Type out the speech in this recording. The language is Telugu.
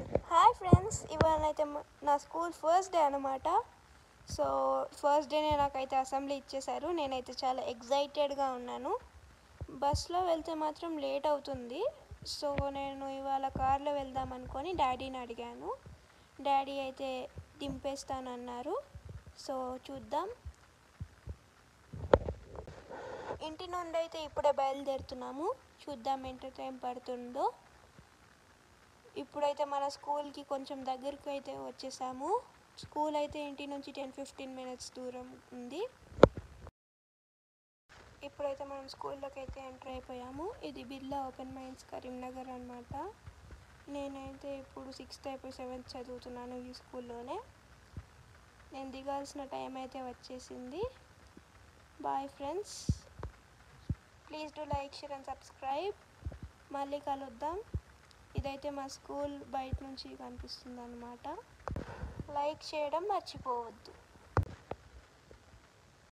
హాయ్ ఫ్రెండ్స్, ఇవాళ అయితే నా స్కూల్ ఫస్ట్ డే అనమాట. సో ఫస్ట్ డేనే నాకైతే అసెంబ్లీ ఇచ్చేశారు. నేనైతే చాలా ఎగ్జైటెడ్గా ఉన్నాను. బస్లో వెళ్తే మాత్రం లేట్ అవుతుంది. సో నేను ఇవాళ కార్లో వెళ్దాం అనుకొని డాడీని అడిగాను. డాడీ అయితే దింపేస్తానన్నారు. సో చూద్దాం. ఇంటి నుండి అయితే ఇప్పుడే బయలుదేరుతున్నాము. చూద్దాం ఎంత టైం పడుతుందో. ఇప్పుడైతే మన స్కూల్కి కొంచెం దగ్గరికి అయితే వచ్చేసాము. స్కూల్ అయితే ఇంటి నుంచి 10-15 మినిట్స్ దూరం ఉంది. ఇప్పుడైతే మనం స్కూల్లోకి అయితే ఎంటర్ అయిపోయాము. ఇది బిర్లా ఓపెన్ మైన్స్ కరీంనగర్ అనమాట. నేనైతే ఇప్పుడు 6th అయిపోయి 7th చదువుతున్నాను ఈ స్కూల్లోనే. నేను దిగాల్సిన టైం అయితే వచ్చేసింది. Bye friends, please do like, share and subscribe. మళ్ళీ కలుద్దాం. ఇదైతే మా స్కూల్ బయట నుంచి కనిపిస్తుంది అన్నమాట. లైక్ చేయడం మర్చిపోవద్దు.